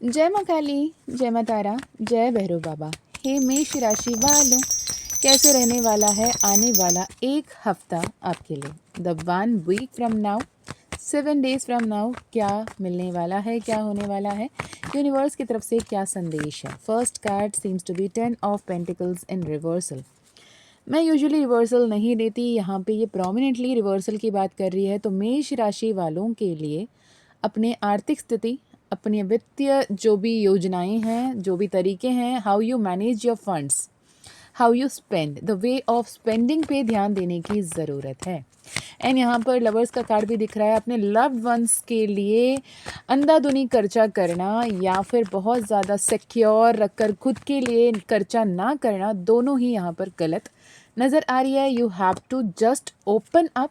जय माँ काली, जय माँ तारा, जय भैरव बाबा। हे मेष राशि वालों, कैसे रहने वाला है आने वाला एक हफ्ता आपके लिए। The 1 week from now, 7 days from now, क्या मिलने वाला है, क्या होने वाला है, यूनिवर्स की तरफ से क्या संदेश है। First card seems to be 10 of pentacles in reversal. मैं यूजुअली रिवर्सल नहीं देती, यहाँ पे ये प्रोमिनेंटली रिवर्सल की बात कर रही है। तो मेष राशि वालों के लिए अपने आर्थिक स्थिति, अपने वित्तीय जो भी योजनाएं हैं, जो भी तरीके हैं, how you manage your funds, how you spend, the way of spending पे ध्यान देने की ज़रूरत है। एंड यहाँ पर लवर्स का कार्ड भी दिख रहा है। अपने लव्ड वंस के लिए अंधाधुनी खर्चा करना या फिर बहुत ज़्यादा सिक्योर रखकर खुद के लिए खर्चा ना करना, दोनों ही यहाँ पर गलत नज़र आ रही है। You have to just open up,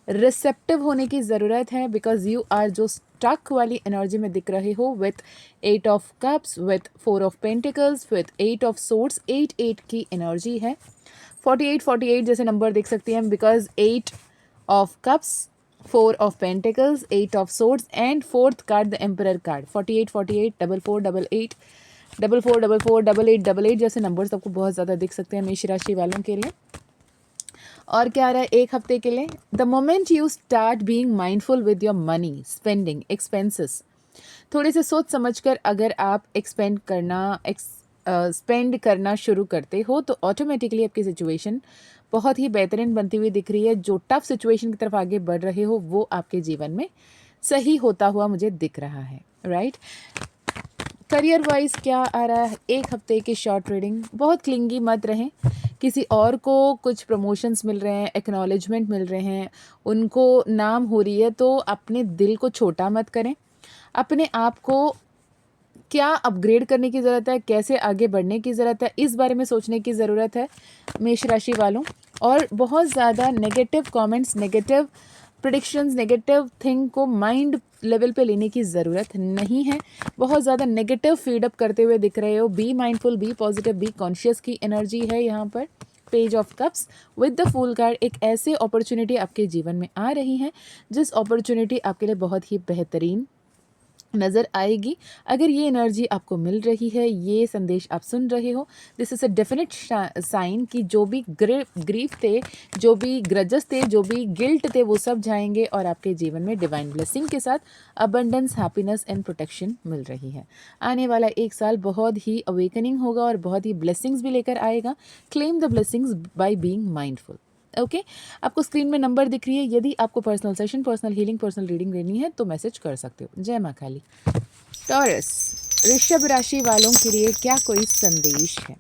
receptive होने की ज़रूरत है, बिकॉज यू आर जो स्टक वाली एनर्जी में दिख रहे हो with 8 of cups, with 4 of pentacles, with 8 of swords. 8 की एनर्जी है। 48 जैसे नंबर देख सकते हैं, because 8 of cups, 4 of pentacles, 8 of swords and fourth card the emperor card. 48 double four double eight, double four double four double eight जैसे numbers आपको बहुत ज़्यादा दिख सकते हैं मेष राशि वालों के लिए। और क्या आ रहा है एक हफ्ते के लिए? The moment you start being mindful with your money spending expenses, थोड़े से सोच समझकर अगर आप स्पेंड करना शुरू करते हो तो ऑटोमेटिकली आपकी सिचुएशन बहुत ही बेहतरीन बनती हुई दिख रही है। जो टफ सिचुएशन की तरफ आगे बढ़ रहे हो वो आपके जीवन में सही होता हुआ मुझे दिख रहा है, राइट। करियर वाइज क्या आ रहा है एक हफ्ते की शॉर्ट रीडिंग? बहुत क्लिंगी मत रहें। किसी और को कुछ प्रमोशंस मिल रहे हैं, एक्नॉलेजमेंट मिल रहे हैं, उनको नाम हो रही है, तो अपने दिल को छोटा मत करें। अपने आप को क्या अपग्रेड करने की ज़रूरत है, कैसे आगे बढ़ने की ज़रूरत है, इस बारे में सोचने की ज़रूरत है मेष राशि वालों। और बहुत ज़्यादा negative comments, negative predictions, negative thing को माइंड लेवल पे लेने की ज़रूरत नहीं है। बहुत ज़्यादा नेगेटिव फीडअप करते हुए दिख रहे हो। Be mindful, be positive, be conscious की एनर्जी है यहाँ पर। Page of cups with the fool card, एक ऐसे अपॉर्चुनिटी आपके जीवन में आ रही है जिस अपॉर्चुनिटी आपके लिए बहुत ही बेहतरीन नज़र आएगी। अगर ये एनर्जी आपको मिल रही है, ये संदेश आप सुन रहे हो, this is a definite sign कि जो भी ग्रीफ थे, जो भी ग्रजेस थे, जो भी गिल्ट थे, वो सब जाएंगे और आपके जीवन में डिवाइन ब्लेसिंग के साथ अबंडेंस, हैप्पीनेस एंड प्रोटेक्शन मिल रही है। आने वाला एक साल बहुत ही अवेकनिंग होगा और बहुत ही ब्लेसिंग्स भी लेकर आएगा। Claim the blessings by being mindful. Okay, आपको स्क्रीन में नंबर दिख रही है। यदि आपको personal session, personal healing, personal reading लेनी है तो मैसेज कर सकते हो। जय माँ काली। टॉरस, ऋषभ राशि वालों के लिए क्या कोई संदेश है?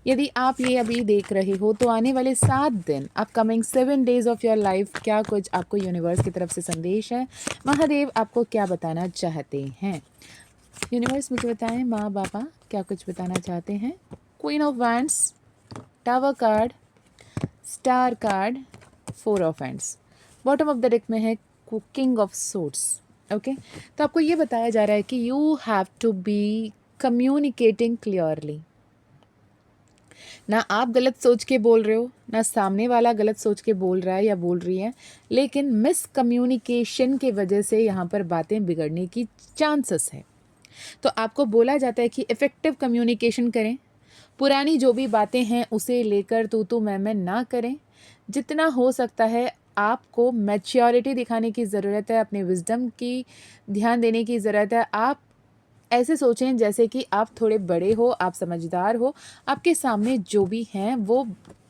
यदि आप ये अभी देख रहे हो तो आने वाले 7 दिन, upcoming 7 days of your life, क्या कुछ आपको यूनिवर्स की तरफ से संदेश है? महादेव आपको क्या बताना चाहते हैं? यूनिवर्स मुझे बताएं, माँ बाबा क्या कुछ बताना चाहते हैं? Queen of wands, tower card, star card, 4 of hands. Bottom of the deck में है किंग ऑफ सोर्ड्स। ओके, तो आपको ये बताया जा रहा है कि you have to be communicating clearly. ना आप गलत सोच के बोल रहे हो, ना सामने वाला गलत सोच के बोल रहा है या बोल रही है, लेकिन मिस कम्युनिकेशन के वजह से यहाँ पर बातें बिगड़ने की चांसेस है। तो आपको बोला जाता है कि इफ़ेक्टिव कम्युनिकेशन करें। पुरानी जो भी बातें हैं उसे लेकर तू मैं ना करें। जितना हो सकता है आपको मैच्योरिटी दिखाने की ज़रूरत है, अपने विजडम की ध्यान देने की ज़रूरत है। आप ऐसे सोचें जैसे कि आप थोड़े बड़े हो, आप समझदार हो, आपके सामने जो भी हैं वो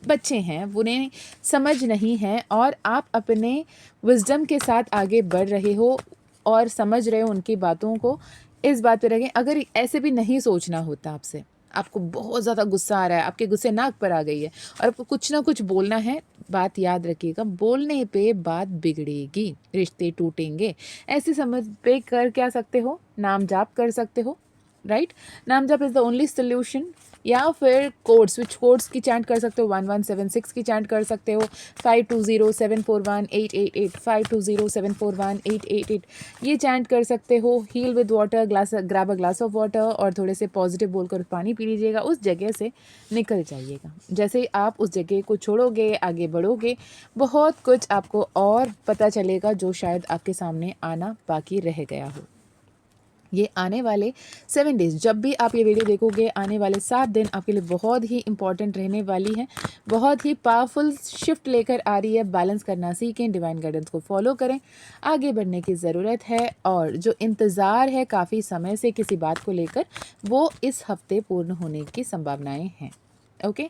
बच्चे हैं, उन्हें समझ नहीं है और आप अपने विजडम के साथ आगे बढ़ रहे हो और समझ रहे हो उनकी बातों को। इस बात पे रहें। अगर ऐसे भी नहीं सोचना होता आपसे, आपको बहुत ज़्यादा गुस्सा आ रहा है, आपके गुस्से नाक पर आ गई है और आपको कुछ ना कुछ बोलना है, बात याद रखिएगा, बोलने पे बात बिगड़ेगी, रिश्ते टूटेंगे। ऐसे समझ पे कर क्या सकते हो, नाम जाप कर सकते हो, राइट। नाम जाप इज़ द ओनली सोल्यूशन। या फिर कोड स्विच कोड्स की चैंट कर सकते हो, 1176 की चैंट कर सकते हो, 5207418888, 5207418888, ये चैंट कर सकते हो। Heal with water, grab a glass of water और थोड़े से पॉजिटिव बोलकर पानी पी लीजिएगा, उस जगह से निकल जाइएगा। जैसे आप उस जगह को छोड़ोगे, आगे बढ़ोगे, बहुत कुछ आपको और पता चलेगा जो शायद आपके सामने आना बाकी रह गया हो। ये आने वाले 7 डेज़, जब भी आप ये वीडियो देखोगे, आने वाले 7 दिन आपके लिए बहुत ही इम्पॉर्टेंट रहने वाली हैं। बहुत ही पावरफुल शिफ्ट लेकर आ रही है। बैलेंस करना सीखें, डिवाइन गाइडेंस को फॉलो करें, आगे बढ़ने की ज़रूरत है। और जो इंतज़ार है काफ़ी समय से किसी बात को लेकर, वो इस हफ्ते पूर्ण होने की संभावनाएं हैं। Okay,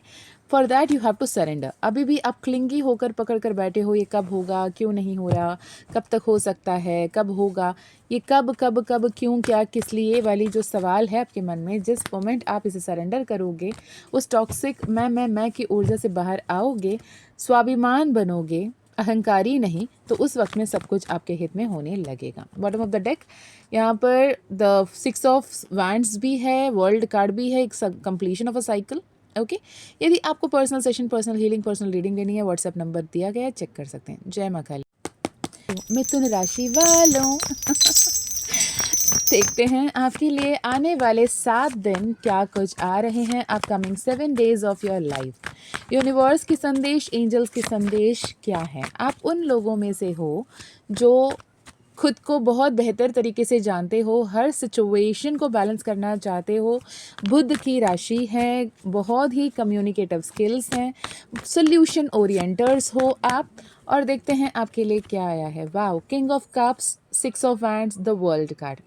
for that you have to surrender. अभी भी आप क्लिंगी होकर पकड़ कर बैठे हो, ये कब होगा, क्यों नहीं हो रहा, कब तक हो सकता है, कब होगा, ये कब कब कब, क्यों, क्या, किस लिए वाली जो सवाल है आपके मन में, जिस मोमेंट आप इसे सरेंडर करोगे, उस टॉक्सिक मैं की ऊर्जा से बाहर आओगे, स्वाभिमान बनोगे, अहंकारी नहीं, तो उस वक्त में सब कुछ आपके हित में होने लगेगा। बॉटम ऑफ द डेक यहाँ पर द 6 ऑफ वैंड्स भी है, वर्ल्ड कार्ड भी है, एक completion of a cycle. Okay, यदि आपको personal session, personal healing, personal reading लेनी है, व्हाट्सएप नंबर दिया गया है, चेक कर सकते हैं। जय मां काली। मिथुन राशि वालों देखते हैं आपके लिए आने वाले 7 दिन क्या कुछ आ रहे हैं। Upcoming 7 days of your life, universe की संदेश, एंजल्स की संदेश क्या है। आप उन लोगों में से हो जो खुद को बहुत बेहतर तरीके से जानते हो, हर सिचुएशन को बैलेंस करना चाहते हो, बुध की राशि है, बहुत ही कम्युनिकेटिव स्किल्स हैं, सोल्यूशन ओरिएंटर्स हो आप। और देखते हैं आपके लिए क्या आया है। Wow, king of cups, 6 of wands, the world card,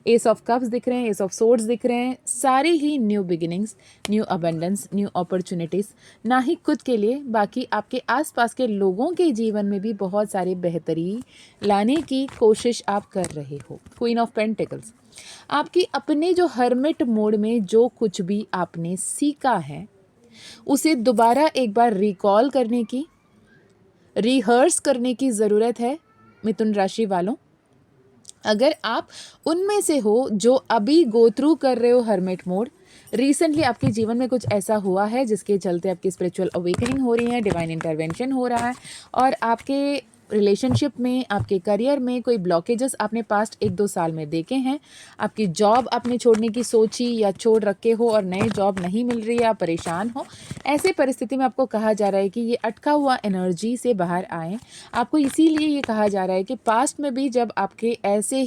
S of cups दिख रहे हैं, एस ऑफ सोर्ड्स दिख रहे हैं। सारे ही new beginnings, new abundance, new opportunities, ना ही खुद के लिए, बाकी आपके आसपास के लोगों के जीवन में भी बहुत सारे बेहतरी लाने की कोशिश आप कर रहे हो। क्वीन ऑफ पेंटिकल्स, आपकी अपने जो हर्मिट मोड में जो कुछ भी आपने सीखा है, उसे दोबारा एक बार रिकॉल करने की, रिहर्स करने की ज़रूरत है। मिथुन राशि वालों, अगर आप उनमें से हो जो अभी गो थ्रू कर रहे हो हर्मिट मोड, रिसेंटली आपके जीवन में कुछ ऐसा हुआ है जिसके चलते आपकी स्पिरिचुअल अवेकनिंग हो रही है, डिवाइन इंटरवेंशन हो रहा है, और आपके रिलेशनशिप में, आपके करियर में कोई ब्लॉकेजेस आपने पास्ट 1-2 साल में देखे हैं, आपकी जॉब आपने छोड़ने की सोची या छोड़ रखे हो और नए जॉब नहीं मिल रही है, आप परेशान हो, ऐसे परिस्थिति में आपको कहा जा रहा है कि ये अटका हुआ एनर्जी से बाहर आएँ। आपको इसीलिए ये कहा जा रहा है कि पास्ट में भी जब आपके ऐसे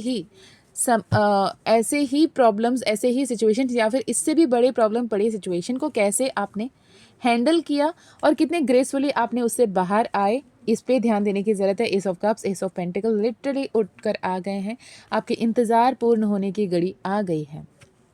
ही प्रॉब्लम्स, ऐसे ही सिचुएशन या फिर इससे भी बड़े प्रॉब्लम पड़े सिचुएशन को कैसे आपने हैंडल किया और कितने ग्रेसफुली आपने उससे बाहर आए, इस पे ध्यान देने की ज़रूरत है। S of cups, S of pentacle literally उठकर आ गए हैं। आपके इंतज़ार पूर्ण होने की घड़ी आ गई है।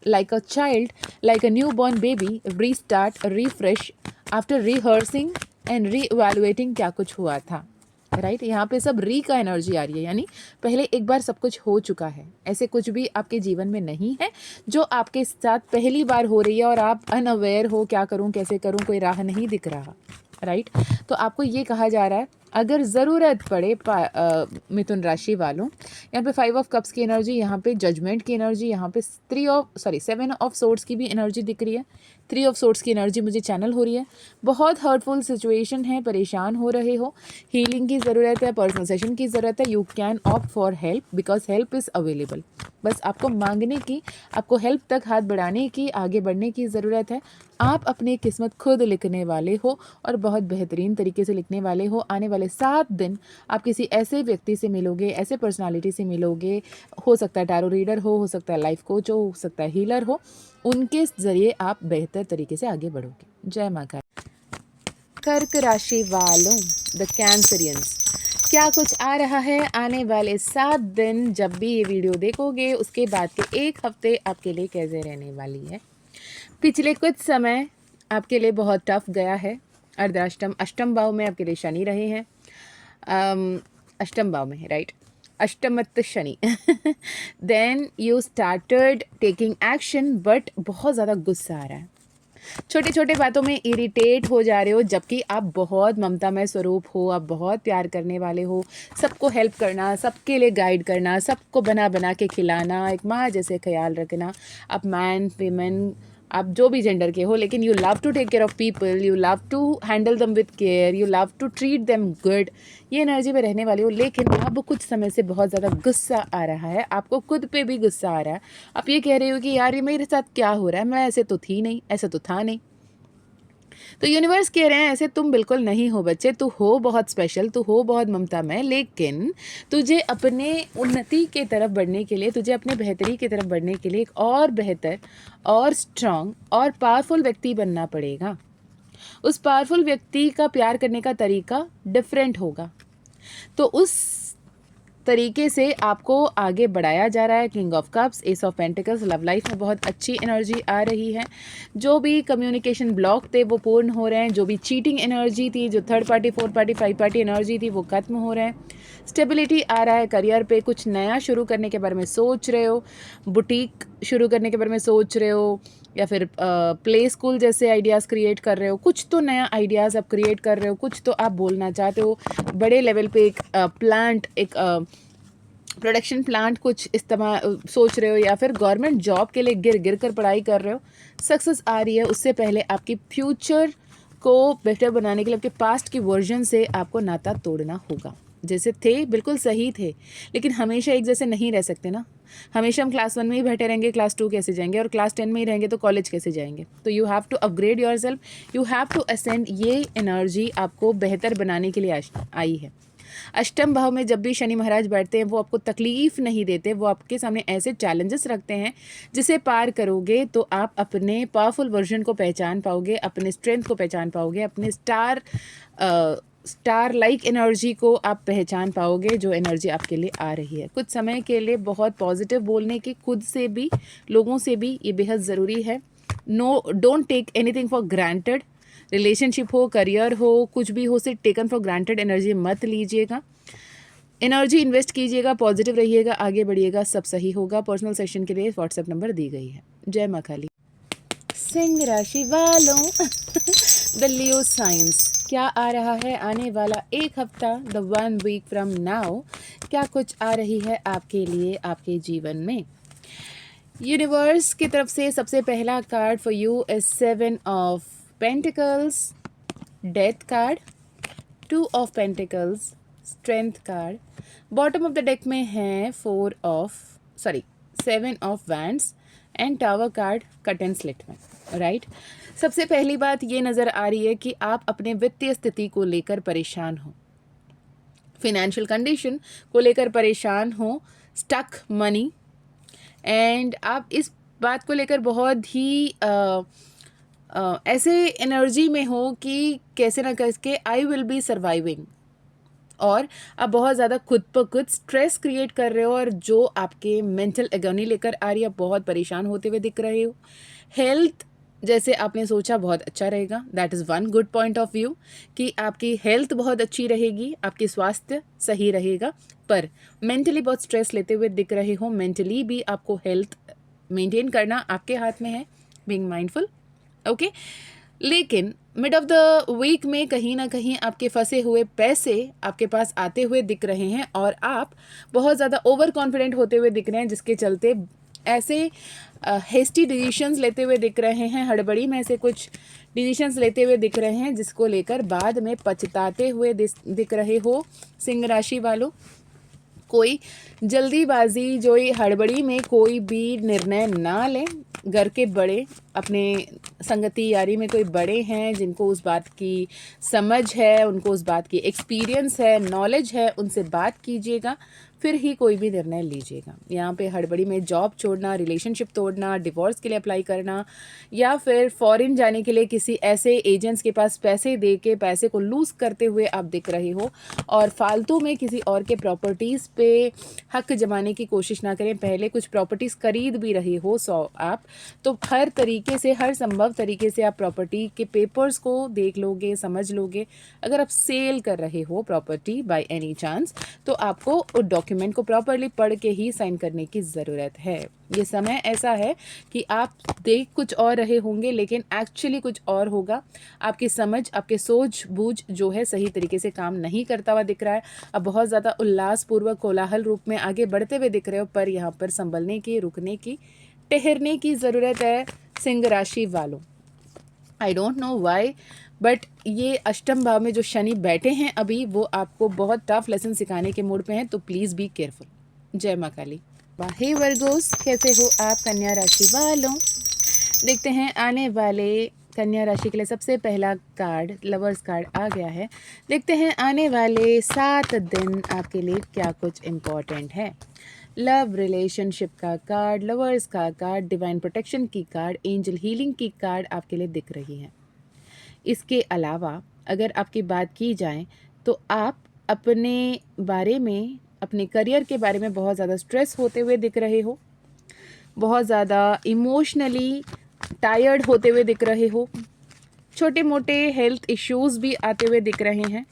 Like a child, like a new born baby, restart, refresh after rehearsing and re evaluating क्या कुछ हुआ था, राइट। यहाँ पे सब री का एनर्जी आ रही है, यानी पहले एक बार सब कुछ हो चुका है। ऐसे कुछ भी आपके जीवन में नहीं है जो आपके साथ पहली बार हो रही है और आप अनअवेयर हो, क्या करूँ, कैसे करूँ, कोई राह नहीं दिख रहा, राइट। तो आपको ये कहा जा रहा है, अगर ज़रूरत पड़े मिथुन राशि वालों, यहाँ पे 5 ऑफ कप्स की एनर्जी, यहाँ पे जजमेंट की एनर्जी, यहाँ पे 7 ऑफ सोर्ड्स की भी एनर्जी दिख रही है। 3 ऑफ सोर्ड्स की एनर्जी मुझे चैनल हो रही है। बहुत हर्टफुल सिचुएशन है, परेशान हो रहे हो, हीलिंग की ज़रूरत है, पर्सनल सेशन की ज़रूरत है। You can opt for help because help is available. बस आपको मांगने की, आपको हेल्प तक हाथ बढ़ाने की, आगे बढ़ने की ज़रूरत है। आप अपनी किस्मत खुद लिखने वाले हो और बहुत बेहतरीन तरीके से लिखने वाले हो। आने वाले 7 दिन आप किसी ऐसे व्यक्ति से मिलोगे, ऐसे पर्सनालिटी से मिलोगे, हो सकता है टैरो रीडर हो सकता है लाइफ कोच हो सकता है हीलर हो, उनके ज़रिए आप बेहतर तरीके से आगे बढ़ोगे। जय माँ काली। कर्क राशि वालों, द कैंसरियंस, क्या कुछ आ रहा है आने वाले 7 दिन। जब भी ये वीडियो देखोगे उसके बाद के 1 हफ्ते आपके लिए कैसे रहने वाली है। पिछले कुछ समय आपके लिए बहुत टफ गया है। अष्टम भाव में आपके लिए शनि रहे हैं। अष्टम भाव में, राइट, अष्टमत्त शनि। Then you started taking action, but बहुत ज़्यादा गुस्सा आ रहा है, छोटे छोटे बातों में इरिटेट हो जा रहे हो, जबकि आप बहुत ममतामय स्वरूप हो, आप बहुत प्यार करने वाले हो, सबको हेल्प करना, सबके लिए गाइड करना, सबको बना बना के खिलाना, एक माँ जैसे ख्याल रखना। आप मैन वीमेन, आप जो भी जेंडर के हो, लेकिन you love to take care of people, you love to handle them with care, you love to treat them good, ये एनर्जी में रहने वाली हो। लेकिन अब कुछ समय से बहुत ज़्यादा गुस्सा आ रहा है, आपको खुद पे भी गुस्सा आ रहा है। आप ये कह रहे हो कि यार ये मेरे साथ क्या हो रहा है, मैं ऐसे तो थी नहीं, ऐसा तो था नहीं, तो यूनिवर्स कह रहे हैं ऐसे तुम बिल्कुल नहीं हो बच्चे, तू हो बहुत स्पेशल, तू हो बहुत ममतामय, लेकिन तुझे अपने उन्नति के तरफ बढ़ने के लिए, तुझे अपने बेहतरी की तरफ बढ़ने के लिए एक और बेहतर और स्ट्रांग और पावरफुल व्यक्ति बनना पड़ेगा। उस पावरफुल व्यक्ति का प्यार करने का तरीका डिफरेंट होगा, तो उस तरीके से आपको आगे बढ़ाया जा रहा है। King of cups, S of pentacles, love life में बहुत अच्छी एनर्जी आ रही है। जो भी कम्युनिकेशन ब्लॉक थे वो पूर्ण हो रहे हैं, जो भी चीटिंग एनर्जी थी, जो third party, fourth party, five party energy थी, वो खत्म हो रहे हैं। स्टेबिलिटी आ रहा है। करियर पे कुछ नया शुरू करने के बारे में सोच रहे हो, बुटीक शुरू करने के बारे में सोच रहे हो, या फिर प्ले स्कूल जैसे आइडियाज़ क्रिएट कर रहे हो। कुछ तो नया आइडियाज़ आप क्रिएट कर रहे हो, कुछ तो आप बोलना चाहते हो। बड़े लेवल पे एक प्लांट, एक प्रोडक्शन प्लांट कुछ इस्तेमाल सोच रहे हो, या फिर गवर्नमेंट जॉब के लिए गिर गिर कर पढ़ाई कर रहे हो। सक्सेस आ रही है। उससे पहले आपकी फ्यूचर को बेहतर बनाने के लिए आपके पास्ट की वर्जन से आपको नाता तोड़ना होगा। जैसे थे बिल्कुल सही थे, लेकिन हमेशा एक जैसे नहीं रह सकते ना। हमेशा हम क्लास 1 में ही बैठे रहेंगे, क्लास 2 कैसे जाएंगे, और क्लास 10 में ही रहेंगे तो कॉलेज कैसे जाएंगे। तो you have to upgrade yourself, you have to ascend. ये एनर्जी आपको बेहतर बनाने के लिए आई है। अष्टम भाव में जब भी शनि महाराज बैठते हैं वो आपको तकलीफ नहीं देते, वो आपके सामने ऐसे चैलेंजेस रखते हैं जिसे पार करोगे तो आप अपने पावरफुल वर्जन को पहचान पाओगे, अपने स्ट्रेंथ को पहचान पाओगे, अपने स्टार लाइक एनर्जी को आप पहचान पाओगे, जो एनर्जी आपके लिए आ रही है। कुछ समय के लिए बहुत पॉजिटिव बोलने की, खुद से भी लोगों से भी, ये बेहद ज़रूरी है। No, don't take anything for granted. Relationship हो, करियर हो, कुछ भी हो, सिर्फ टेकन फॉर ग्रांटेड एनर्जी मत लीजिएगा। एनर्जी इन्वेस्ट कीजिएगा, पॉजिटिव रहिएगा, आगे बढ़िएगा, सब सही होगा। पर्सनल सेशन के लिए व्हाट्सएप नंबर दी गई है। जय माँ काली। सिंह राशि वालों द लियो साइंस, क्या आ रहा है आने वाला एक हफ्ता, द 1 वीक फ्रॉम नाउ, क्या कुछ आ रही है आपके लिए आपके जीवन में। यूनिवर्स की तरफ से सबसे पहला card for you is 7 of pentacles, death card, 2 of pentacles, strength card. Bottom of the deck में है 7 of wands and tower card cut and slit में, राइट। सबसे पहली बात ये नज़र आ रही है कि आप अपने वित्तीय स्थिति को लेकर परेशान हो, फिनेंशियल कंडीशन को लेकर परेशान हो, स्टक मनी, एंड आप इस बात को लेकर बहुत ही ऐसे एनर्जी में हो कि कैसे ना कैसे आई विल बी सर्वाइविंग, और आप बहुत ज़्यादा खुद पर खुद स्ट्रेस क्रिएट कर रहे हो, और जो आपके मेंटल एगोनी लेकर आ रही है, बहुत परेशान होते हुए दिख रहे हो। हेल्थ जैसे आपने सोचा बहुत अच्छा रहेगा, that is one good point of view कि आपकी हेल्थ बहुत अच्छी रहेगी, आपकी स्वास्थ्य सही रहेगा, पर मेंटली बहुत स्ट्रेस लेते हुए दिख रहे हो। मेंटली भी आपको हेल्थ मेंटेन करना आपके हाथ में है, बीइंग माइंडफुल, ओके। लेकिन मिड ऑफ द वीक में कहीं ना कहीं आपके फंसे हुए पैसे आपके पास आते हुए दिख रहे हैं, और आप बहुत ज़्यादा ओवर कॉन्फिडेंट होते हुए दिख रहे हैं, जिसके चलते ऐसे हेस्टी डिसीशंस लेते हुए दिख रहे हैं, हड़बड़ी में ऐसे कुछ डिसीशंस लेते हुए दिख रहे हैं, जिसको लेकर बाद में पछताते हुए दिख रहे हो। सिंह राशि वालों, कोई जल्दीबाजी, जो ये हड़बड़ी में कोई भी निर्णय ना लें। घर के बड़े, अपने संगति यारी में कोई बड़े हैं जिनको उस बात की समझ है, उनको उस बात की एक्सपीरियंस है, नॉलेज है, उनसे बात कीजिएगा, फिर ही कोई भी निर्णय लीजिएगा। यहाँ पे हड़बड़ी में जॉब छोड़ना, रिलेशनशिप तोड़ना, डिवोर्स के लिए अप्लाई करना, या फिर फॉरेन जाने के लिए किसी ऐसे एजेंट्स के पास पैसे दे के पैसे को लूज़ करते हुए आप दिख रहे हो, और फालतू में किसी और के प्रॉपर्टीज़ पे हक जमाने की कोशिश ना करें। पहले कुछ प्रॉपर्टीज़ खरीद भी रहे हो आप, तो हर तरीके से, हर संभव तरीके से आप प्रॉपर्टी के पेपर्स को देख लोगे, समझ लोगे। अगर आप सेल कर रहे हो प्रॉपर्टी बाय एनी चांस, तो आपको उस डॉक्यूमेंट को प्रॉपर्ली पढ़ के ही साइन करने की ज़रूरत है। ये समय ऐसा है कि आप देख कुछ और रहे होंगे, लेकिन एक्चुअली कुछ और होगा। आपकी समझ, आपके सोच बूझ जो है सही तरीके से काम नहीं करता हुआ दिख रहा है। अब बहुत ज़्यादा उल्लासपूर्वक कोलाहल रूप में आगे बढ़ते हुए दिख रहे हो, पर यहाँ पर संभलने की, रुकने की, ठहरने की ज़रूरत है सिंह राशि वालों। आई डोंट नो वाई, बट ये अष्टम भाव में जो शनि बैठे हैं अभी, वो आपको बहुत टफ लेसन सिखाने के मूड पे हैं, तो प्लीज़ बी केयरफुल। जय माँ काली। हे वर्गोस, कैसे हो आप कन्या राशि वालों। देखते हैं आने वाले कन्या राशि के लिए सबसे पहला कार्ड लवर्स कार्ड आ गया है। देखते हैं आने वाले 7 दिन आपके लिए क्या कुछ इम्पोर्टेंट है। लव रिलेशनशिप का कार्ड, लवर्स का कार्ड, डिवाइन प्रोटेक्शन की कार्ड, एंजल हीलिंग की कार्ड आपके लिए दिख रही है। इसके अलावा अगर आपकी बात की जाए तो आप अपने बारे में, अपने करियर के बारे में बहुत ज़्यादा स्ट्रेस होते हुए दिख रहे हो, बहुत ज़्यादा इमोशनली टायर्ड होते हुए दिख रहे हो, छोटे मोटे हेल्थ इश्यूज़ भी आते हुए दिख रहे हैं।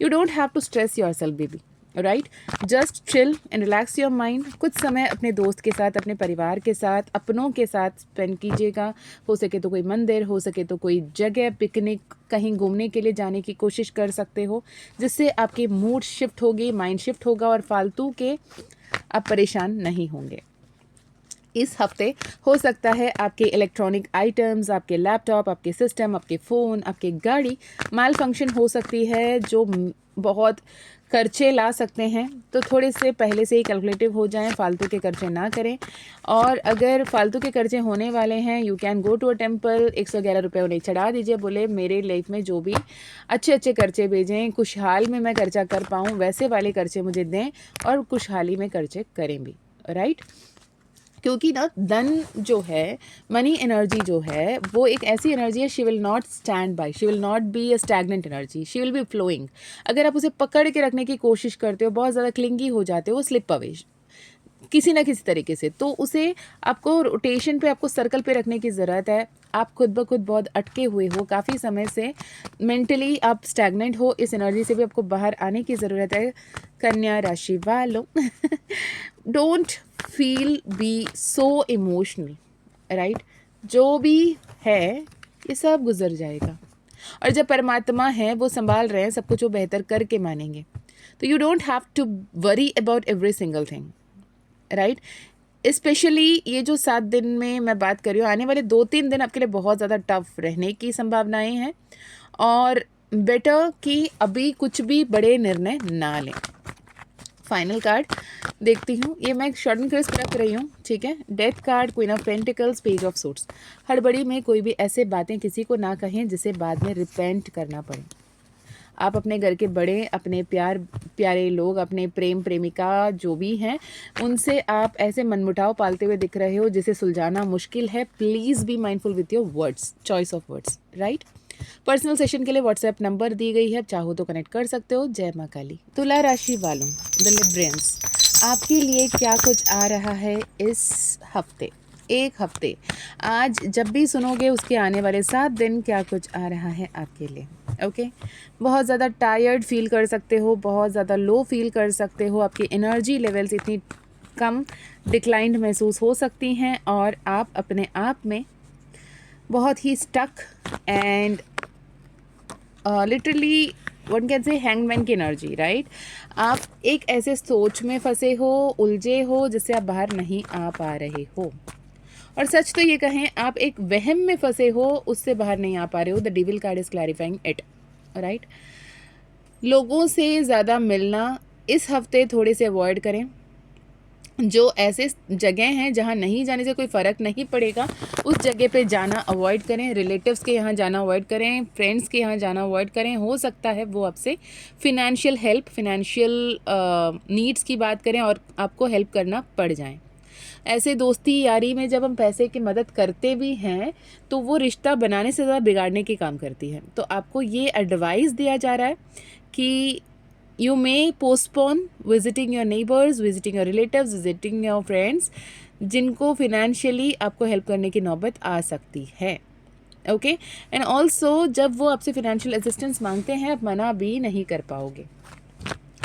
You don't have to stress yourself baby, right? Just chill and relax your mind. कुछ समय अपने दोस्त के साथ, अपने परिवार के साथ, अपनों के साथ स्पेंड कीजिएगा। हो सके तो कोई मंदिर, हो सके तो कोई जगह, पिकनिक, कहीं घूमने के लिए जाने की कोशिश कर सकते हो, जिससे आपकी मूड शिफ्ट होगी, माइंड शिफ्ट होगा और फालतू के आप परेशान नहीं होंगे। इस हफ्ते हो सकता है आपके इलेक्ट्रॉनिक आइटम्स, आपके लैपटॉप, आपके सिस्टम, आपके फ़ोन, आपके गाड़ी माल फंक्शन हो सकती है, जो बहुत खर्चे ला सकते हैं। तो थोड़े से पहले से ही कैलकुलेटिव हो जाएं, फालतू के खर्चे ना करें। और अगर फालतू के खर्चे होने वाले हैं, you can go to a temple, 111 रुपये उन्हें चढ़ा दीजिए। बोले मेरे लाइफ में जो भी अच्छे अच्छे खर्चे भेजें, खुशहाल में मैं खर्चा कर पाऊँ, वैसे वाले खर्चे मुझे दें और खुशहाली में खर्चे करें भी, राइट? क्योंकि ना धन जो है, मनी एनर्जी जो है, वो एक ऐसी एनर्जी है, she will not stand by, she will not be a stagnant energy, she will be flowing. अगर आप उसे पकड़ के रखने की कोशिश करते हो, बहुत ज़्यादा क्लिंगी हो जाते हो, वो स्लिप अवे किसी ना किसी तरीके से, तो उसे आपको रोटेशन पे, आपको सर्कल पे रखने की ज़रूरत है। आप खुद ब खुद बहुत अटके हुए हो, काफ़ी समय से मेंटली आप स्टैगनेंट हो, इस एनर्जी से भी आपको बाहर आने की ज़रूरत है। कन्या राशि वालों don't feel be so emotional, right? जो भी है ये सब गुजर जाएगा, और जब परमात्मा है वो संभाल रहे हैं सब कुछ, वो बेहतर करके मानेंगे। तो you don't have to worry about every single thing, right? Specially ये जो 7 दिन में मैं बात कर रही हूँ, आने वाले 2-3 दिन आपके लिए बहुत ज़्यादा टफ रहने की संभावनाएं हैं, और बेटर कि अभी कुछ भी बड़े निर्णय ना लें। फाइनल कार्ड देखती हूँ, ये मैं शॉर्ट एंड क्रिस्प रख रही हूँ, ठीक है? Death card, queen of pentacles, page of suits. हड़बड़ी में कोई भी ऐसे बातें किसी को ना कहें जिसे बाद में रिपेंट करना पड़े। आप अपने घर के बड़े, अपने प्यारे लोग, अपने प्रेम प्रेमिका जो भी हैं, उनसे आप ऐसे मनमुटाव पालते हुए दिख रहे हो जिसे सुलझाना मुश्किल है। Please be mindful with your words, choice of words, right? Personal session के लिए व्हाट्सएप नंबर दी गई है, चाहो तो कनेक्ट कर सकते हो। जय माँ काली। तुला राशि वालों, द लिब्रियंस, आपके लिए क्या कुछ आ रहा है इस हफ्ते, एक हफ्ते, आज जब भी सुनोगे उसके आने वाले 7 दिन क्या कुछ आ रहा है आपके लिए। ओके, बहुत ज़्यादा टायर्ड फील कर सकते हो, बहुत ज़्यादा लो फील कर सकते हो, आपकी एनर्जी लेवल्स इतनी कम डिक्लाइंड महसूस हो सकती हैं, और आप अपने आप में बहुत ही stuck and literally one can say hangman की एनर्जी, राइट? आप एक ऐसे सोच में फंसे हो, उलझे हो, जिससे आप बाहर नहीं आ पा रहे हो। और सच तो ये कहें, आप एक वहम में फंसे हो, उससे बाहर नहीं आ पा रहे हो। The devil card is clarifying it, right? लोगों से ज़्यादा मिलना इस हफ्ते थोड़े से अवॉइड करें। जो ऐसे जगह हैं जहाँ नहीं जाने से कोई फ़र्क नहीं पड़ेगा, उस जगह पे जाना अवॉइड करें। रिलेटिव्स के यहाँ जाना अवॉइड करें, फ्रेंड्स के यहाँ जाना अवॉइड करें। हो सकता है वो आपसे फिनेंशियल हेल्प, फिनेंशियल नीड्स की बात करें और आपको हेल्प करना पड़ जाए। ऐसे दोस्ती यारी में जब हम पैसे की मदद करते भी हैं, तो वो रिश्ता बनाने से ज़्यादा बिगाड़ने के काम करती है। तो आपको ये एडवाइस दिया जा रहा है कि you may postpone visiting your neighbors, visiting your relatives, visiting your friends, जिनको फिनेंशियली आपको हेल्प करने की नौबत आ सकती है। ओके, एंड ऑल्सो जब वो आपसे फिनेंशियल असिस्टेंस मांगते हैं, आप मना भी नहीं कर पाओगे।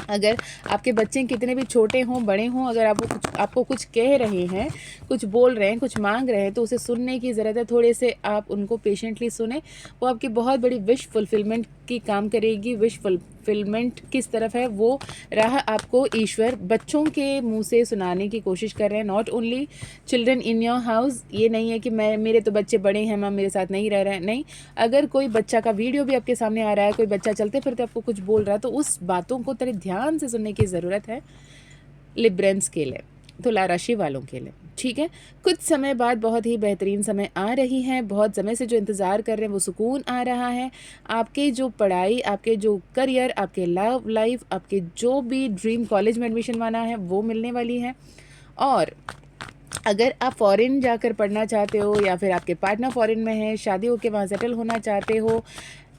अगर आपके बच्चे कितने भी छोटे हों, बड़े हों, अगर आपको कुछ कह रहे हैं, कुछ बोल रहे हैं, कुछ मांग रहे हैं, तो उसे सुनने की ज़रूरत है। थोड़े से आप उनको पेशेंटली सुने, वो आपकी बहुत बड़ी विश फुलफिलमेंट की काम करेगी। विश फुलफिलमेंट किस तरफ है, वो राह आपको ईश्वर बच्चों के मुंह से सुनाने की कोशिश कर रहे हैं। Not only children in your house, ये नहीं है कि मेरे तो बच्चे बड़े हैं, माँ मेरे साथ नहीं रह रहे हैं, नहीं। अगर कोई बच्चा का वीडियो भी आपके सामने आ रहा है, कोई बच्चा चलते फिरते आपको कुछ बोल रहा है, तो उस बातों को थोड़े ध्यान से सुनने की ज़रूरत है लिब्रेंस के लिए, तुला राशि वालों के लिए। ठीक है, कुछ समय बाद बहुत ही बेहतरीन समय आ रही है, बहुत समय से जो इंतज़ार कर रहे हैं वो सुकून आ रहा है। आपके जो पढ़ाई, आपके जो करियर, आपके लव लाइफ, आपके जो भी ड्रीम कॉलेज में एडमिशन माना है वो मिलने वाली है। और अगर आप फ़ॉरेन जाकर पढ़ना चाहते हो या फिर आपके पार्टनर फ़ॉरेन में है, शादी होके वहाँ सेटल होना चाहते हो,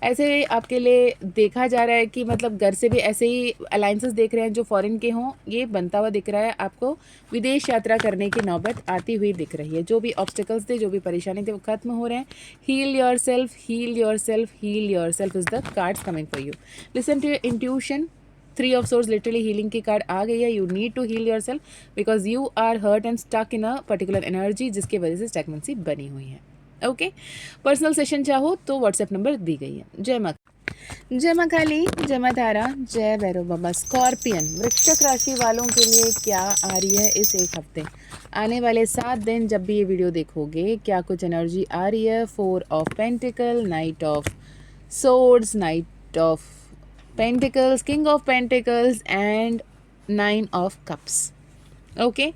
ऐसे आपके लिए देखा जा रहा है कि मतलब घर से भी ऐसे ही अलाइंसेस देख रहे हैं जो फ़ॉरेन के हों, ये बनता हुआ दिख रहा है। आपको विदेश यात्रा करने की नौबत आती हुई दिख रही है। जो भी ऑब्स्टिकल्स थे, जो भी परेशानी थे, वो ख़त्म हो रहे हैं। Heal yourself, heal yourself, heal yourself is the cards coming for you. Listen to your intuition. 3 of swords literally healing की कार्ड आ गई है। You need to heal yourself because you are hurt and stuck in a particular energy जिसकी वजह से stagnancy बनी हुई है। ओके, पर्सनल सेशन चाहो तो व्हाट्सएप नंबर दी गई है। जय माँ काली, जय माँ तारा, जय भैरव बाबा। स्कॉर्पियन वृश्चिक राशि वालों के लिए क्या आ रही है इस एक हफ्ते, आने वाले 7 दिन जब भी ये वीडियो देखोगे, क्या कुछ एनर्जी आ रही है। 4 of pentacle, knight of swords, knight of pentacles, king of pentacles and 9 of cups. Okay,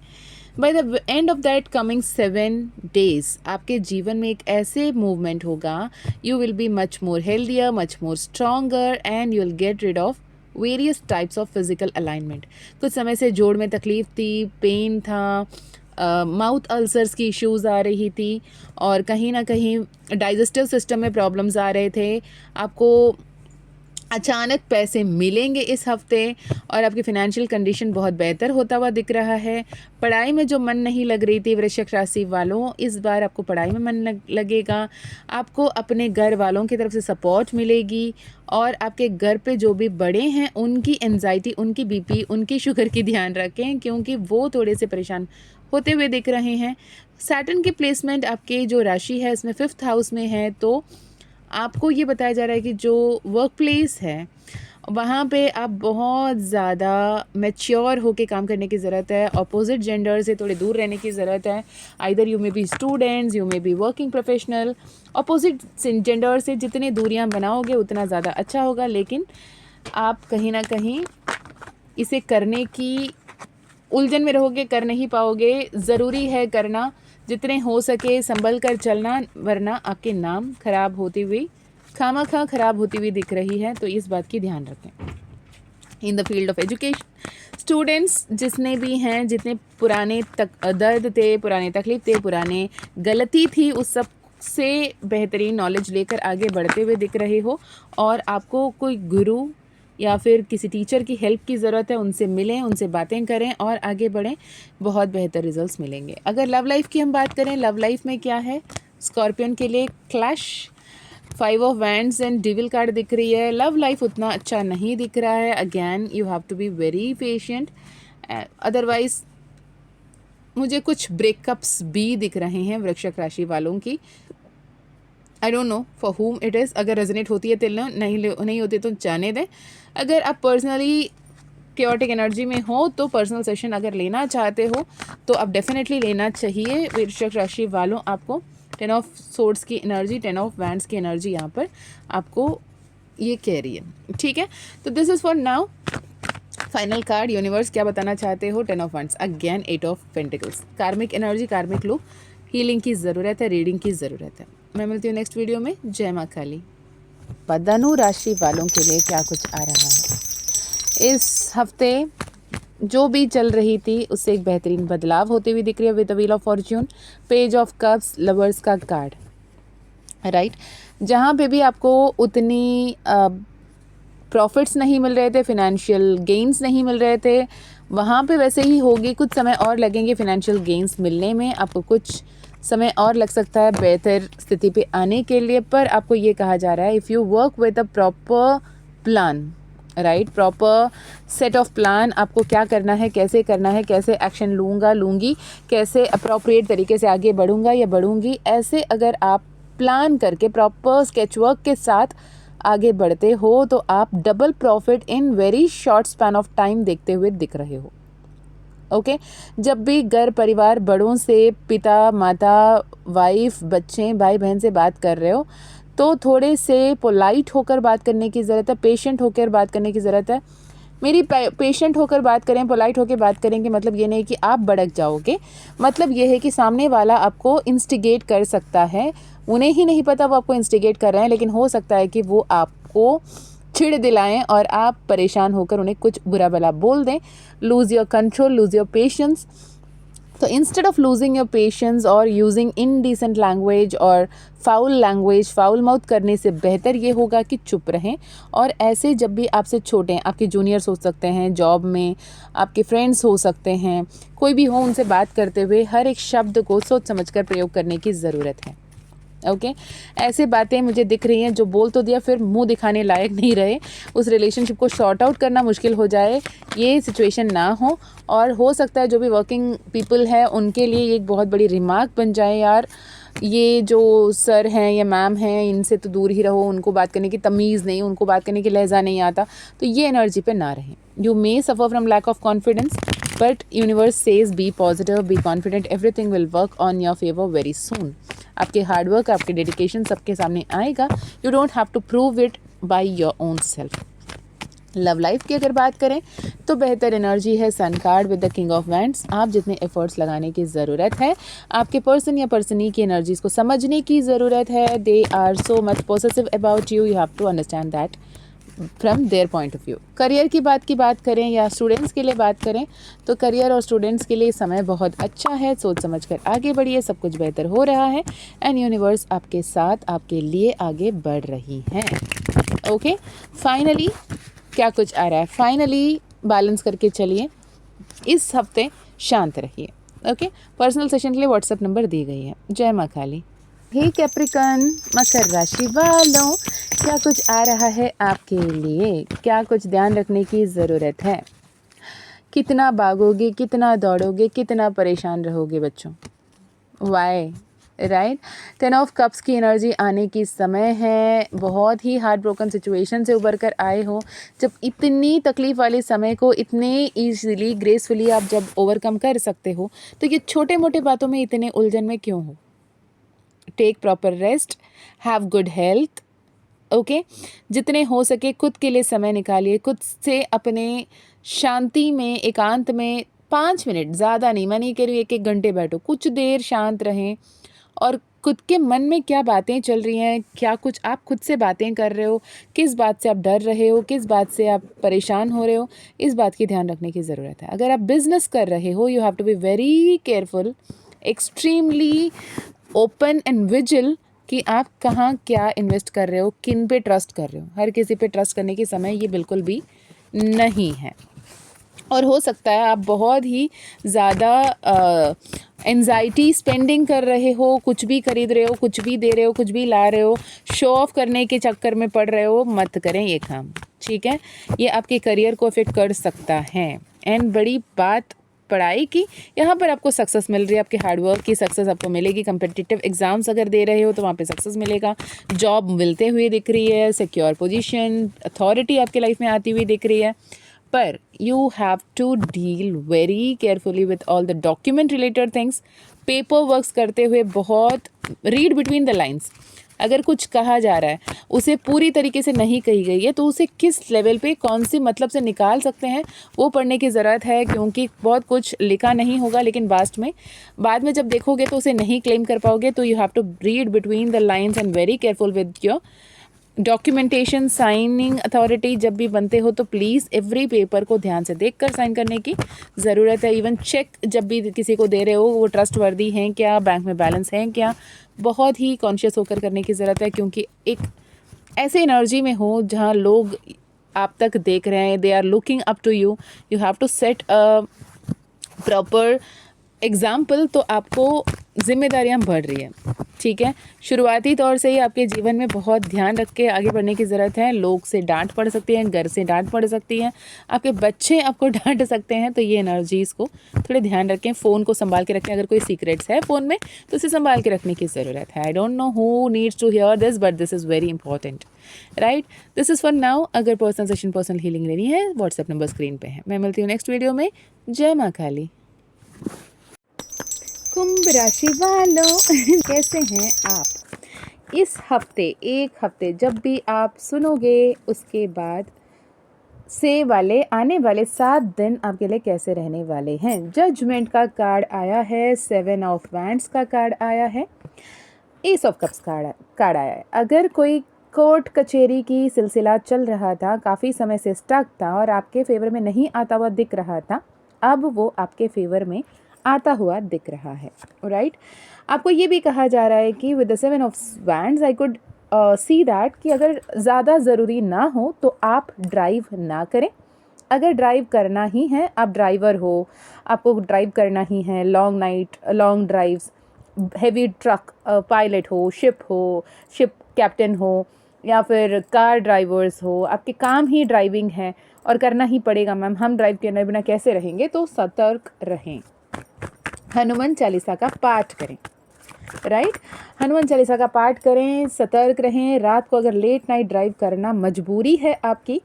by the end of that coming 7 days आपके जीवन में एक ऐसे मूवमेंट होगा, you will be much more healthier, much more stronger and you will get rid of various types of physical alignment. कुछ समय से जोड़ में तकलीफ थी, पेन था, माउथ अल्सर्स की इश्यूज़ आ रही थी और कहीं ना कहीं डाइजेस्टिव सिस्टम में प्रॉब्लम्स आ रहे थे। आपको अचानक पैसे मिलेंगे इस हफ्ते और आपकी फ़ाइनेंशियल कंडीशन बहुत बेहतर होता हुआ दिख रहा है। पढ़ाई में जो मन नहीं लग रही थी वृश्चिक राशि वालों, इस बार आपको पढ़ाई में मन लगेगा। आपको अपने घर वालों की तरफ से सपोर्ट मिलेगी और आपके घर पे जो भी बड़े हैं उनकी एंजाइटी, उनकी बीपी, उनकी शुगर की ध्यान रखें क्योंकि वो थोड़े से परेशान होते हुए दिख रहे हैं। सैटर्न की प्लेसमेंट आपकी जो राशि है इसमें 5th हाउस में है, तो आपको ये बताया जा रहा है कि जो वर्क प्लेस है वहाँ पे आप बहुत ज़्यादा मैच्योर होके काम करने की ज़रूरत है। अपोजिट जेंडर से थोड़े दूर रहने की ज़रूरत है। Either you may be students, you may be working professional. Opposite gender से जितनी दूरियाँ बनाओगे उतना ज़्यादा अच्छा होगा, लेकिन आप कहीं ना कहीं इसे करने की उलझन में रहोगे, कर नहीं पाओगे। ज़रूरी है करना, जितने हो सके संभल कर चलना, वरना आपके नाम खराब होती हुई, खामखा खराब होती हुई दिख रही है, तो इस बात की ध्यान रखें। In the field of education students जितने भी हैं, जितने पुराने दर्द थे, पुराने तकलीफ थे, पुराने गलती थी, उस सब से बेहतरीन नॉलेज लेकर आगे बढ़ते हुए दिख रहे हो और आपको कोई गुरु या फिर किसी टीचर की हेल्प की ज़रूरत है, उनसे मिलें, उनसे बातें करें और आगे बढ़ें, बहुत बेहतर रिजल्ट्स मिलेंगे। अगर लव लाइफ की हम बात करें, लव लाइफ में क्या है स्कॉर्पियन के लिए, clash, 5 of wands and डिविल card दिख रही है। लव लाइफ उतना अच्छा नहीं दिख रहा है। Again you have to be very patient, otherwise मुझे कुछ ब्रेकअप्स भी दिख रहे हैं वृश्चिक राशि वालों की। आई डोंट नो फॉर हुम इट इज़। अगर रेजोनेट होती है तो नहीं होती तो जाने दें। अगर आप पर्सनली क्योटिक एनर्जी में हो तो पर्सनल सेशन अगर लेना चाहते हो तो आप डेफिनेटली लेना चाहिए। वृश्चिक राशि वालों, आपको 10 ऑफ सोर्ड्स की एनर्जी, 10 ऑफ वैंड्स की एनर्जी यहाँ पर आपको ये कह रही है, ठीक है। तो this is for now. Final card universe क्या बताना चाहते हो। 10 of wands, again 8 of pentacles. कार्मिक एनर्जी, कार्मिक लूप, हीलिंग की ज़रूरत है, रीडिंग की ज़रूरत है। मैं मिलती हूँ नेक्स्ट वीडियो में। जय माँ काली। धनु राशि वालों के लिए क्या कुछ आ रहा है इस हफ्ते, जो भी चल रही थी उससे एक बेहतरीन बदलाव होते हुए दिख रही है with the wheel of Fortune, page of cups, lovers का कार्ड, राइट। जहाँ पे भी आपको उतनी प्रॉफिट्स नहीं मिल रहे थे, फिनेंशियल गेन्स नहीं मिल रहे थे, वहाँ पे वैसे ही होगी। कुछ समय और लगेंगे फिनेंशियल गेन्स मिलने में, आपको कुछ समय और लग सकता है बेहतर स्थिति पे आने के लिए, पर आपको ये कहा जा रहा है if you work with a proper plan, right, proper set of plan, आपको क्या करना है, कैसे करना है, कैसे एक्शन लूँगी, कैसे अप्रोप्रिएट तरीके से आगे बढ़ूँगा या बढ़ूँगी, ऐसे अगर आप प्लान करके प्रॉपर स्केच वर्क के साथ आगे बढ़ते हो तो आप double profit in very short span of time देखते हुए दिख रहे हो। ओके, जब भी घर परिवार बड़ों से, पिता माता, वाइफ, बच्चे, भाई बहन से बात कर रहे हो तो थोड़े से पोलाइट होकर बात करने की ज़रूरत है, पेशेंट होकर बात करने की ज़रूरत है। मेरी पेशेंट होकर बात करें, पोलाइट होकर बात करेंगे, मतलब ये नहीं कि आप भड़क जाओगे, मतलब ये है कि सामने वाला आपको इंस्टिगेट कर सकता है, उन्हें ही नहीं पता वो आपको इंस्टिगेट कर रहे हैं, लेकिन हो सकता है कि वो आपको चिढ़ दिलाएं और आप परेशान होकर उन्हें कुछ बुरा भला बोल दें. Lose your control, lose your patience. तो instead of losing your patience और यूजिंग इनडिसेंट लैंग्वेज और फाउल लैंग्वेज, फाउल माउथ करने से बेहतर ये होगा कि चुप रहें. और ऐसे जब भी आपसे छोटे हैं, आपके जूनियर्स हो सकते हैं, जॉब में आपके फ्रेंड्स हो सकते हैं, कोई भी हो, उनसे बात करते हुए हर एक शब्द को सोच समझकर प्रयोग करने की ज़रूरत है. ओके ऐसे बातें मुझे दिख रही हैं जो बोल तो दिया फिर मुंह दिखाने लायक नहीं रहे, उस रिलेशनशिप को शॉर्ट आउट करना मुश्किल हो जाए, ये सिचुएशन ना हो. और हो सकता है जो भी वर्किंग पीपल है उनके लिए ये एक बहुत बड़ी रिमार्क बन जाए, यार ये जो सर हैं या मैम हैं इनसे तो दूर ही रहो, उनको बात करने की तमीज़ नहीं, उनको बात करने की लहजा नहीं आता. तो ये एनर्जी पे ना रहें. You may suffer from lack of confidence, but universe says be positive, be confident, everything will work on your favour very soon. आपके हार्डवर्क, आपके डेडिकेशन सबके सामने आएगा. You don't have to prove it by your own self. Love life की अगर बात करें तो बेहतर एनर्जी है sun card with the king of wands. आप जितने एफर्ट्स लगाने की ज़रूरत है, आपके पर्सन या पर्सनी की एनर्जीज को समझने की ज़रूरत है. They are so much possessive about you, you have to understand that from their point of view. Career की बात करें या स्टूडेंट्स के लिए बात करें तो करियर और स्टूडेंट्स के लिए समय बहुत अच्छा है. सोच समझकर आगे बढ़िए, सब कुछ बेहतर हो रहा है एंड यूनिवर्स आपके साथ आपके लिए आगे बढ़ रही है. ओके फाइनली क्या कुछ आ रहा है, फाइनली बैलेंस करके चलिए. इस हफ्ते शांत रहिए. ओके पर्सनल सेशन के लिए व्हाट्सएप नंबर दी गई है. जय माँ काली. हे कैप्रिकॉन, मकर राशि वालों, क्या कुछ आ रहा है आपके लिए, क्या कुछ ध्यान रखने की ज़रूरत है, कितना भागोगे, कितना दौड़ोगे, कितना परेशान रहोगे बच्चों. Why right. 10 ऑफ कप्स की एनर्जी आने की समय है. बहुत ही हार्ट ब्रोकन सिचुएशन से उभर कर आए हो. जब इतनी तकलीफ़ वाले समय को इतने ईजिली ग्रेसफुली आप जब ओवरकम कर सकते हो, तो ये छोटे मोटे बातों में इतने उलझन में क्यों हो. Take proper rest, have good health. Okay जितने हो सके खुद के लिए समय निकालिए. खुद से अपने शांति में, एकांत में 5 मिनट, ज़्यादा नहीं, मैं नहीं कह रही 1-1 घंटे बैठो, कुछ देर शांत रहें और खुद के मन में क्या बातें चल रही हैं, क्या कुछ आप खुद से बातें कर रहे हो, किस बात से आप डर रहे हो, किस बात से आप परेशान हो रहे हो, इस बात की ध्यान रखने की ज़रूरत है. अगर आप बिज़नेस कर रहे हो, you have to be very careful, extremely open and vigil कि आप कहाँ क्या इन्वेस्ट कर रहे हो, किन पे ट्रस्ट कर रहे हो. हर किसी पे ट्रस्ट करने की समय ये बिल्कुल भी नहीं है. और हो सकता है आप बहुत ही ज़्यादा एंजाइटी स्पेंडिंग कर रहे हो, कुछ भी खरीद रहे हो, कुछ भी दे रहे हो, कुछ भी ला रहे हो, शो ऑफ करने के चक्कर में पड़ रहे हो. मत करें ये काम, ठीक है. ये आपके करियर को अफेक्ट कर सकता है. एंड बड़ी बात पढ़ाई की, यहाँ पर आपको सक्सेस मिल रही है, आपके हार्डवर्क की सक्सेस आपको मिलेगी. कम्पिटिटिव एग्जाम्स अगर दे रहे हो तो वहाँ पे सक्सेस मिलेगा. जॉब मिलते हुए दिख रही है, सिक्योर पोजीशन, अथॉरिटी आपके लाइफ में आती हुई दिख रही है. पर you have to deal very carefully with all the document related things. Paper works करते हुए बहुत रीड बिटवीन द लाइन्स. अगर कुछ कहा जा रहा है उसे पूरी तरीके से नहीं कही गई है तो उसे किस लेवल पे कौन सी मतलब से निकाल सकते हैं वो पढ़ने की ज़रूरत है. क्योंकि बहुत कुछ लिखा नहीं होगा लेकिन बाद में जब देखोगे तो उसे नहीं क्लेम कर पाओगे. तो you have to read between the lines and very careful with your documentation. Signing authority जब भी बनते हो तो प्लीज़ एवरी पेपर को ध्यान से देखकर साइन करने की ज़रूरत है. इवन चेक जब भी किसी को दे रहे हो वो ट्रस्ट वर्दी हैं क्या, बैंक में बैलेंस हैं क्या, बहुत ही कॉन्शियस होकर करने की ज़रूरत है. क्योंकि एक ऐसे एनर्जी में हो जहाँ लोग आप तक देख रहे हैं, they are looking up to you. You have to set a proper example. तो आपको जिम्मेदारियाँ बढ़ रही है, ठीक है. शुरुआती तौर से ही आपके जीवन में बहुत ध्यान रख के आगे बढ़ने की ज़रूरत है. लोग से डांट पड़ सकती है, घर से डांट पड़ सकती है, आपके बच्चे आपको डांट सकते हैं. तो ये एनर्जीज़ को थोड़े ध्यान रखें. फ़ोन को संभाल के रखें. अगर कोई सीक्रेट्स है फ़ोन में तो उसे संभाल के रखने की ज़रूरत है. I don't know who needs to hear this but this is very important, right. This is for now. अगर पर्सनल सेशन, पर्सनल हीलिंग लेनी है, व्हाट्सएप नंबर स्क्रीन पे है. मैं मिलती हूँ नेक्स्ट वीडियो में. जय माँ काली. कुंभ राशि वालों कैसे हैं आप. इस हफ्ते, एक हफ्ते जब भी आप सुनोगे उसके बाद से वाले आने वाले 7 दिन आपके लिए कैसे रहने वाले हैं। जजमेंट का कार्ड आया है, 7 ऑफ वैंड्स का कार्ड आया है, एस ऑफ कप्स कार्ड आया है। अगर कोई कोर्ट कचहरी की सिलसिला चल रहा था, काफ़ी समय से स्टक था और आपके फेवर में नहीं आता हुआ दिख रहा था, अब वो आपके फेवर में आता हुआ दिख रहा है। राइट, आपको ये भी कहा जा रहा है कि with the 7 of wands I could see that कि अगर ज़्यादा ज़रूरी ना हो तो आप ड्राइव ना करें। अगर ड्राइव करना ही है, आप ड्राइवर हो, आपको ड्राइव करना ही है, long night long drives, heavy truck pilot हो, शिप कैप्टन हो, या फिर कार ड्राइवर्स हो, आपके काम ही ड्राइविंग है और करना ही पड़ेगा मैम, हम ड्राइव करने बिना कैसे रहेंगे, तो सतर्क रहें, हनुमान चालीसा का पाठ करें। राइट, हनुमान चालीसा का पाठ करें, सतर्क रहें। रात को अगर लेट नाइट ड्राइव करना मजबूरी है आपकी,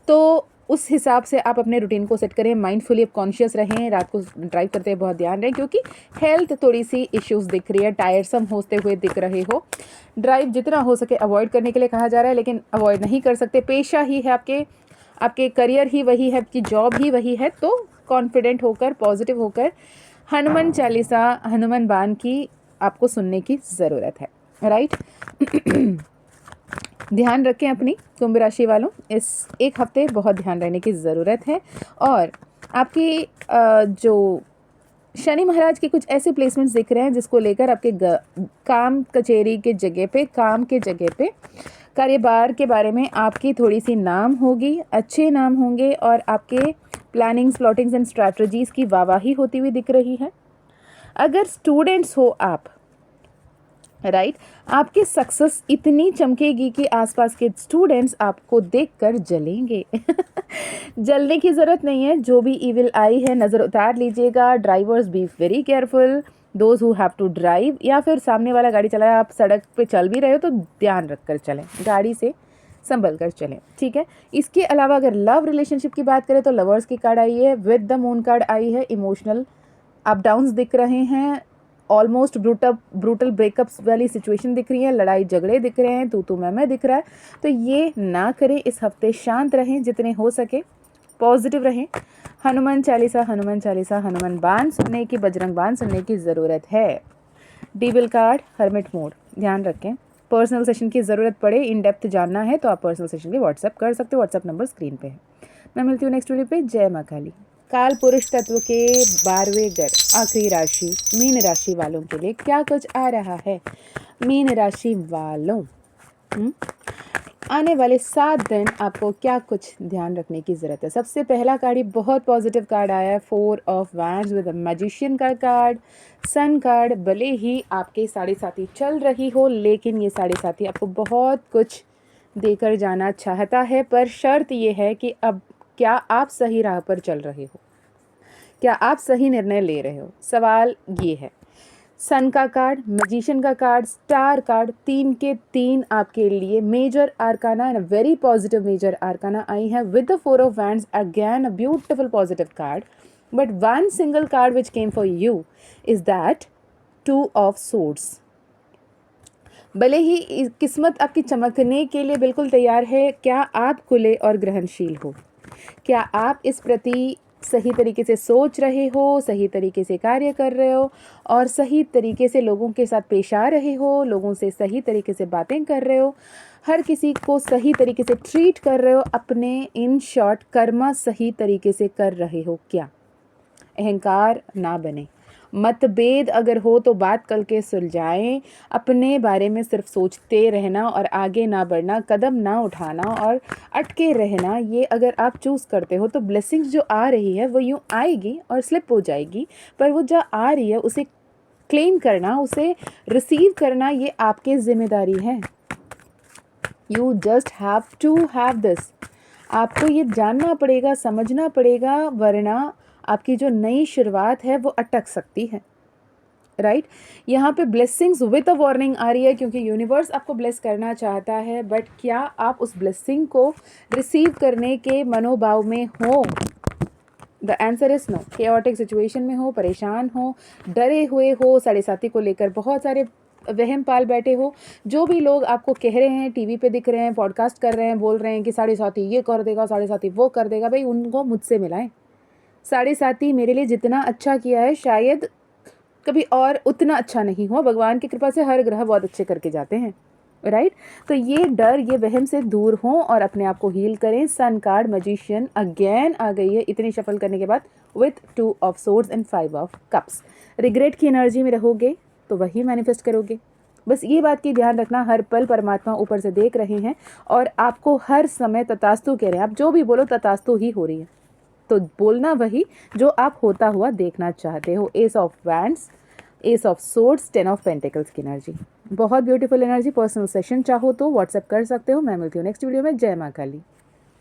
तो उस हिसाब से आप अपने रूटीन को सेट करें, माइंडफुली कॉन्शियस रहें, रात को ड्राइव करते हुए बहुत ध्यान रहें, क्योंकि हेल्थ थोड़ी सी इश्यूज दिख रही है, टायरसम होते हुए दिख रहे हो। ड्राइव जितना हो सके अवॉइड करने के लिए कहा जा रहा है, लेकिन अवॉइड नहीं कर सकते, पेशा ही है आपके करियर ही वही है, आपकी जॉब ही वही है, तो कॉन्फिडेंट होकर, पॉजिटिव होकर हनुमान चालीसा, हनुमान बाण की आपको सुनने की ज़रूरत है। राइट, ध्यान रखें अपनी कुंभ राशि वालों, इस एक हफ्ते बहुत ध्यान रहने की ज़रूरत है। और आपकी जो शनि महाराज के कुछ ऐसे प्लेसमेंट्स दिख रहे हैं जिसको लेकर आपके काम कचेरी के जगह पे, काम के जगह पे, कार्यभार के बारे में आपकी थोड़ी सी नाम होगी, अच्छे नाम होंगे और आपके प्लानिंग्स, प्लॉटिंग्स एंड स्ट्रैटेजीज़ की वाहवाही होती हुई दिख रही है। अगर स्टूडेंट्स हो आप, राइट, आपकी सक्सेस इतनी चमकेगी कि आसपास के स्टूडेंट्स आपको देखकर जलेंगे। जलने की ज़रूरत नहीं है, जो भी इविल आई है नज़र उतार लीजिएगा। Drivers be very careful, those who have to drive, या फिर सामने वाला गाड़ी चला रहा है, आप सड़क पे चल भी रहे हो तो ध्यान रख कर चलें, गाड़ी से संभल कर चलें, ठीक है। इसके अलावा अगर लव रिलेशनशिप की बात करें तो लवर्स की कार्ड आई है, विद द मून कार्ड आई है, इमोशनल अप डाउन्स दिख रहे हैं, ऑलमोस्ट ब्रूटल ब्रेकअप्स वाली सिचुएशन दिख रही है, लड़ाई झगड़े दिख रहे हैं, तू मैं दिख रहा है, तो ये ना करें। इस हफ्ते शांत रहें, जितने हो सके पॉजिटिव रहें। हनुमान चालीसा, हनुमान चालीसा, हनुमान बाण सुनने की, बजरंग बाण सुनने की ज़रूरत है। डीविल कार्ड, हर्मिट मोड, ध्यान रखें। पर्सनल सेशन की ज़रूरत पड़े, इन डेप्थ जानना है तो आप पर्सनल सेशन के व्हाट्सएप कर सकते हो, व्हाट्सएप नंबर स्क्रीन पे है। मैं मिलती हूँ नेक्स्ट वीडियो पे। जय माँ काली। काल पुरुष तत्व के 12वें घर, आखिरी राशि मीन राशि वालों के लिए क्या कुछ आ रहा है। मीन राशि वालों, आने वाले 7 दिन आपको क्या कुछ ध्यान रखने की ज़रूरत है। सबसे पहला कार्ड ही बहुत पॉजिटिव कार्ड आया है, 4 of wands with a magician का कार्ड, सन कार्ड। भले ही आपके साढ़े साथी चल रही हो, लेकिन ये साढ़े साथी आपको बहुत कुछ देकर जाना चाहता है, पर शर्त ये है कि अब क्या आप सही राह पर चल रहे हो, क्या आप सही निर्णय ले रहे हो, सवाल ये है। सन का कार्ड, मैजिशियन का कार्ड, स्टार कार्ड, 3 के 3 आपके लिए major arcana and very positive major arcana आई है, with the 4 of wands, again a beautiful positive card, but one single card which came for you is that 2 of swords. भले ही किस्मत आपकी चमकने के लिए बिल्कुल तैयार है, क्या आप खुले और ग्रहणशील हो, क्या आप इस प्रति सही तरीके से सोच रहे हो, सही तरीके से कार्य कर रहे हो और सही तरीके से लोगों के साथ पेश आ रहे हो, लोगों से सही तरीके से बातें कर रहे हो, हर किसी को सही तरीके से ट्रीट कर रहे हो, अपने इन शॉर्ट कर्म सही तरीके से कर रहे हो क्या। अहंकार ना बने, मतभेद अगर हो तो बात कल के सुलझाएं, अपने बारे में सिर्फ सोचते रहना और आगे ना बढ़ना, कदम ना उठाना और अटके रहना, ये अगर आप चूज़ करते हो तो ब्लेसिंग्स जो आ रही है वो यूँ आएगी और स्लिप हो जाएगी, पर वो जो आ रही है उसे क्लेम करना, उसे रिसीव करना, ये आपकी जिम्मेदारी है। You just have to have this, आपको ये जानना पड़ेगा, समझना पड़ेगा, वरना आपकी जो नई शुरुआत है वो अटक सकती है। राइट, यहाँ पे ब्लेसिंग्स विद अ वार्निंग आ रही है, क्योंकि यूनिवर्स आपको ब्लेस करना चाहता है, बट क्या आप उस ब्लेसिंग को रिसीव करने के मनोभाव में हो। The answer is no. Chaotic situation में हो, परेशान हो, डरे हुए हो, साढ़े साथी को लेकर बहुत सारे वहम पाल बैठे हो। जो भी लोग आपको कह रहे हैं, टीवी पे दिख रहे हैं, पॉडकास्ट कर रहे हैं, बोल रहे हैं कि साढ़े साथी ये कर देगा, साढ़े साथी वो कर देगा, भाई उनको मुझसे मिलाएं। साढ़े साथी मेरे लिए जितना अच्छा किया है शायद कभी और उतना अच्छा नहीं हुआ। भगवान की कृपा से हर ग्रह बहुत अच्छे करके जाते हैं, राइट। तो ये डर, ये वहम से दूर हों और अपने आप को हील करें। सन कार्ड, मैजिशियन अगेन आ गई है इतनी शफल करने के बाद, with 2 of swords and 5 of cups. Regret की एनर्जी में रहोगे तो वही मैनिफेस्ट करोगे। बस ये बात की ध्यान रखना, हर पल परमात्मा ऊपर से देख रहे हैं और आपको हर समय तथास्तु कह रहे हैं। आप जो भी बोलो तथास्तु ही हो रही है, तो बोलना वही जो आप होता हुआ देखना चाहते हो। S of wands, S of swords, 10 of pentacles की एनर्जी, बहुत ब्यूटीफुल एनर्जी। पर्सनल सेशन चाहो तो व्हाट्सएप कर सकते हो। मैं मिलती हूँ नेक्स्ट वीडियो में। जय माँ काली।